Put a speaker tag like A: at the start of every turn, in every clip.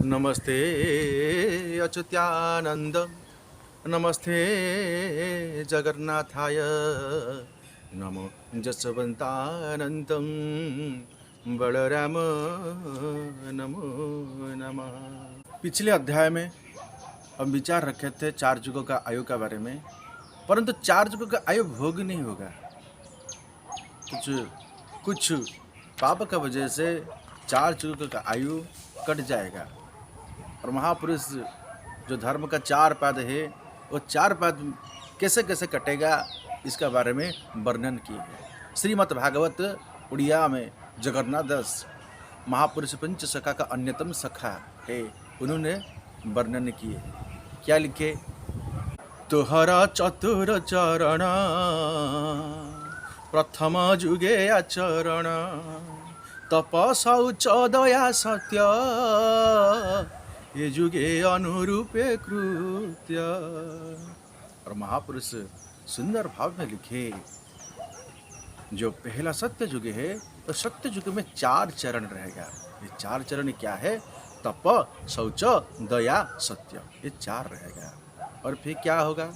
A: नमस्ते अच्युतानंद, नमस्ते जगन्नाथाय, नमो जसवंतानंदं बलराम, नमो नमः। पिछले अध्याय में हम विचार रखे थे 4 युगों का आयु के बारे में, परंतु 4 युगों का आयु भोग नहीं होगा। कुछ पाप का वजह से 4 युगों का आयु कट जाएगा। और महापुरुष जो धर्म का 4 पाद है, वो 4 पाद कैसे कैसे कटेगा इसका बारे में वर्णन किए है। श्रीमद् भागवत उड़िया में जगन्नाथ दास महापुरुष पंच सखा का अन्यतम सखा है, उन्होंने वर्णन किए। क्या लिखे? तोहरा चतुर चरण प्रथम जुगे आचरण, तप शौच दया सत्य ये जुगे अनुरूपे कृत्य। और महापुरुष सुंदर भाव में लिखे, जो पहला सत्य युग है तो सत्य युग में 4 चरण रहेगा। ये 4 चरण क्या है? तप, शौच, दया, सत्य, ये 4 रहेगा। और फिर क्या होगा?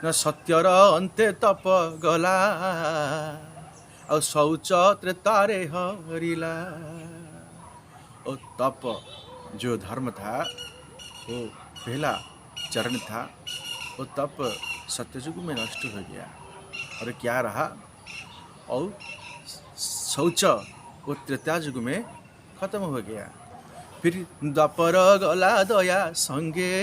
A: न सत्यर अंते तप गला, और शौच त्रेतारे हरिला। और तप जो धर्म था, वो पहला चरण था, वो तप सत्ययुग में नष्ट हो गया। और क्या रहा? और शौच वो त्रेता युग में खत्म हो गया। फिर द्वापर गला दया संगे,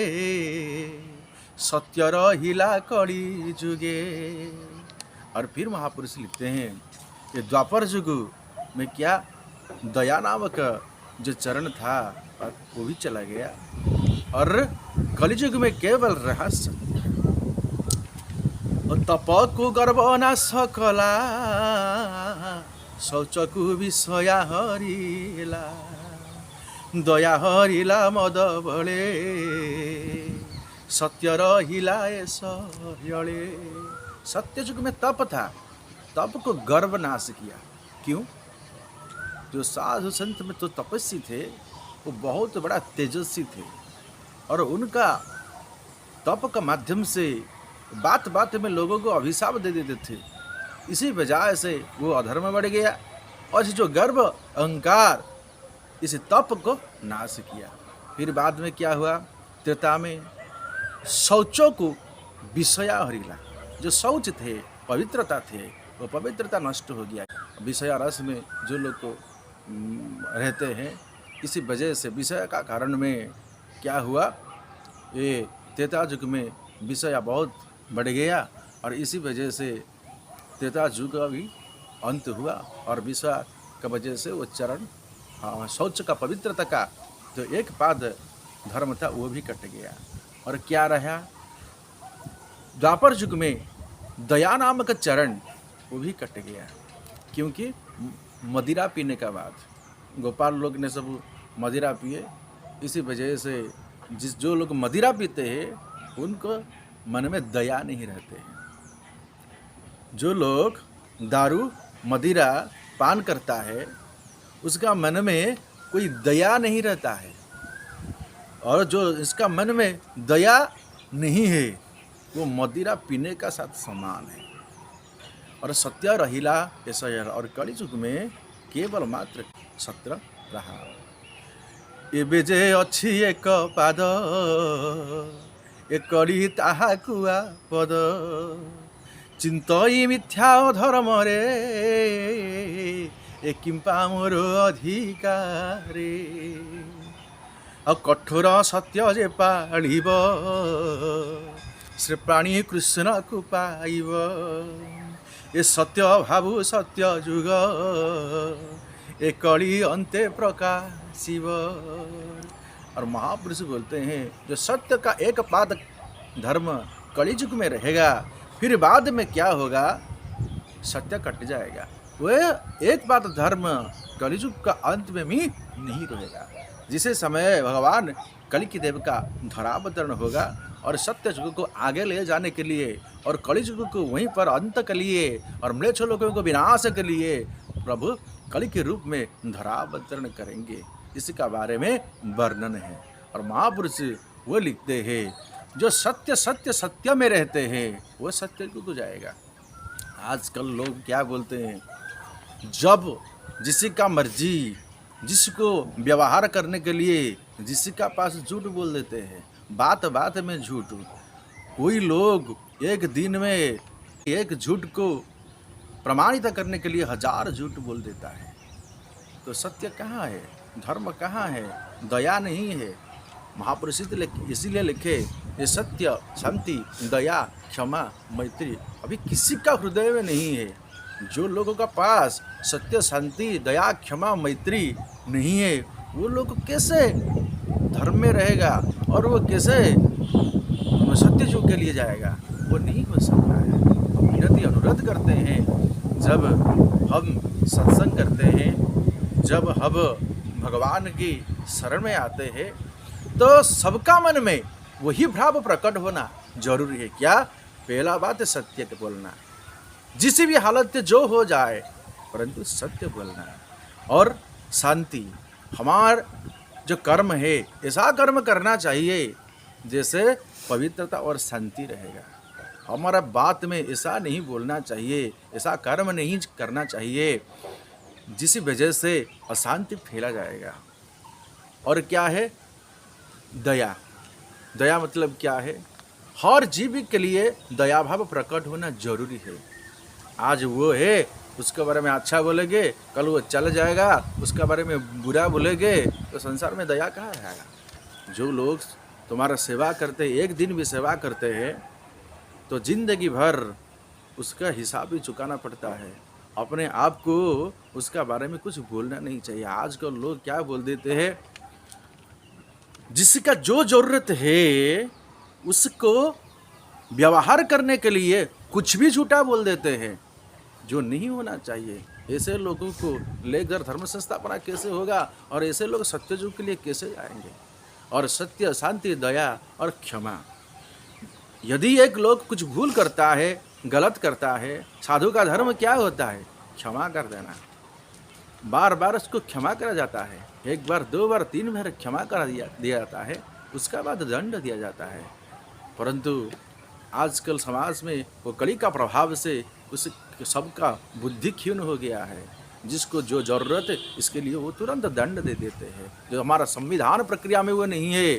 A: सत्य रहिला कली जुगे। और फिर महापुरुष लिखते हैं कि द्वापर युग में क्या दया नामक जो चरण था वो भी चला गया, और कलियुग में केवल रहा सत्य। और तप को गर्व न सकला, शौच को विषया हरिला, दया हरिला मद बळे, सत्य रहिला सयळे। सत्य युग में तप था, तप को गर्व नाश किया। क्यों? जो साधु संत में तो तपस्वी थे, वो बहुत बड़ा तेजस्वी थे, और उनका तप का माध्यम से बात बात में लोगों को अभिशाप दे देते थे। इसी वजह से वो अधर्म बढ़ गया, और जो गर्व अहंकार इस तप को नाश किया। फिर बाद में क्या हुआ? त्रेता में शौचों को विषया हरिला। जो शौच थे, पवित्रता थे, वो पवित्रता नष्ट हो गया। विषया रस में जो लोग को रहते हैं, इसी वजह से विषय का कारण में क्या हुआ? ये त्रेता युग में विषय बहुत बढ़ गया, और इसी वजह से त्रेता युग का भी अंत हुआ। और विषय का वजह से वो चरण, शौच का पवित्रता का जो 1 पाद धर्म था वो भी कट गया। और क्या रहा? द्वापर युग में दया नामक चरण वो भी कट गया। क्योंकि मदिरा पीने का बाद गोपाल लोग ने सब मदिरा पिए, इसी वजह से जो लोग मदिरा पीते हैं उनको मन में दया नहीं रहते हैं। जो लोग दारू मदिरा पान करता है, उसका मन में कोई दया नहीं रहता है, और जो इसका मन में दया नहीं है, वो मदिरा पीने का साथ समान है। और सत्य रहिला ऐसा। और कली युग में केवल मात्र सत्य रहा। एबे जे अच्छी 1 पाद, एकड़ी ताहा कुआ पद, चिंतई मिथ्या धर्म रे, ए किंपा मोर अधिकारे। और कठोर सत्य जे पाळिब, श्री प्राणी कृष्ण को पाइब। ये सत्य भावु सत्य युग, ए कली अंते प्रकाशिव। और महापुरुष बोलते हैं, जो सत्य का 1 पाद धर्म कली युग में रहेगा, फिर बाद में क्या होगा? सत्य कट जाएगा। वह 1 पाद धर्म कली युग का अंत में भी नहीं रहेगा। जिसे समय भगवान कली की देव का धरावतरण होगा, और सत्य युग को आगे ले जाने के लिए, और कली युग को वहीं पर अंत के लिए, और म्लेच्छ लोगों को विनाश के लिए प्रभु कली के रूप में धरावतरण करेंगे। इसका बारे में वर्णन है। और महापुरुष वो लिखते हैं, जो सत्य सत्य सत्य में रहते हैं वो सत्य को जाएगा। आजकल लोग क्या बोलते हैं, जब जिसी का मर्जी, जिसको व्यवहार करने के लिए जिसी का पास झूठ बोल देते हैं, बात बात में झूठ। कोई लोग एक दिन में एक झूठ को प्रमाणित करने के लिए 1000 झूठ बोल देता है। तो सत्य कहाँ है, धर्म कहाँ है, दया नहीं है। महापुरुष इसीलिए लिखे, ये सत्य शांति दया क्षमा मैत्री अभी किसी का हृदय में नहीं है। जो लोगों का पास सत्य शांति दया क्षमा मैत्री नहीं है, वो लोग कैसे धर्म में रहेगा और वो कैसे सत्य जो के लिए जाएगा, वो नहीं हो सकता है। विनती अनुरोध करते हैं, जब हम सत्संग करते हैं, जब हम भगवान की शरण में आते हैं, तो सबका मन में वही भाव प्रकट होना जरूरी है। क्या? पहला बात है सत्य के बोलना, जिस भी हालत जो हो जाए परंतु सत्य बोलना। और शांति, हमार जो कर्म है ऐसा कर्म करना चाहिए जैसे पवित्रता और शांति रहेगा। हमारा बात में ऐसा नहीं बोलना चाहिए, ऐसा कर्म नहीं करना चाहिए जिस वजह से अशांति फैला जाएगा। और क्या है? दया। दया मतलब क्या है? हर जीव के लिए दया भाव प्रकट होना जरूरी है। आज वो है, उसके बारे में अच्छा बोलेंगे, कल वो चल जाएगा, उसके बारे में बुरा बोलेंगे, तो संसार में दया कहाँ आएगा। जो लोग तुम्हारा सेवा करते, एक दिन भी सेवा करते हैं, तो जिंदगी भर उसका हिसाब भी चुकाना पड़ता है। अपने आप को उसका बारे में कुछ बोलना नहीं चाहिए। आजकल लोग क्या बोल देते हैं, जिसका जो जरूरत है उसको व्यवहार करने के लिए कुछ भी झूठा बोल देते हैं, जो नहीं होना चाहिए। ऐसे लोगों को लेकर धर्म संस्थापना कैसे होगा, और ऐसे लोग सत्य युग के लिए कैसे जाएंगे। और सत्य शांति दया और क्षमा, यदि एक लोग कुछ भूल करता है, गलत करता है, साधु का धर्म क्या होता है? क्षमा कर देना। बार बार उसको क्षमा करा जाता है, एक बार दो बार तीन बार क्षमा करा दिया जाता है, उसका बाद दंड दिया जाता है। परंतु आजकल समाज में वो कली का प्रभाव से उस सबका बुद्धि क्षीण हो गया है। जिसको जो जरूरत है इसके लिए वो तुरंत दंड दे देते हैं। जो हमारा संविधान प्रक्रिया में वो नहीं है,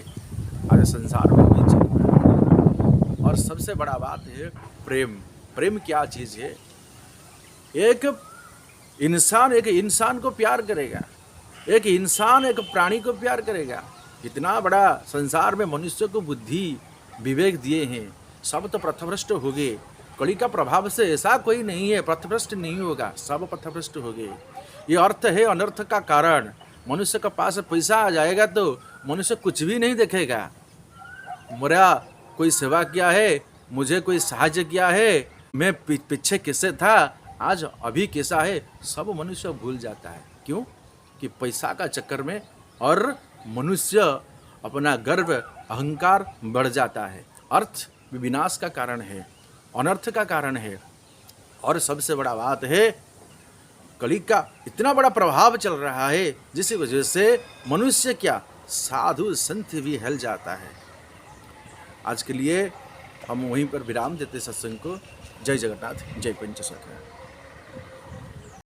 A: आज संसार में वही चल रहा है। और सबसे बड़ा बात है प्रेम। प्रेम क्या चीज़ है? एक इंसान को प्यार करेगा, एक इंसान एक प्राणी को प्यार करेगा। इतना बड़ा संसार में मनुष्य को बुद्धि विवेक दिए हैं, सब तो पथभ्रष्ट हो गए। कली का प्रभाव से ऐसा कोई नहीं है पथभ्रष्ट नहीं होगा, सब पथभ्रष्ट हो गए। ये अर्थ है अनर्थ का कारण। मनुष्य के पास पैसा आ जाएगा तो मनुष्य कुछ भी नहीं देखेगा। मेरा कोई सेवा किया है, मुझे कोई सहायता किया है, मैं पीछे कैसे था, आज अभी कैसा है, सब मनुष्य भूल जाता है। क्यों? कि पैसा का चक्कर में और मनुष्य अपना गर्व अहंकार बढ़ जाता है। अर्थ विनाश का कारण है, अनर्थ का कारण है। और सबसे बड़ा बात है कली का इतना बड़ा प्रभाव चल रहा है, जिसकी वजह से मनुष्य क्या साधु संत भी हिल जाता है। आज के लिए हम वहीं पर विराम देते सत्संग को। जय जगन्नाथ, जय पंचसखा।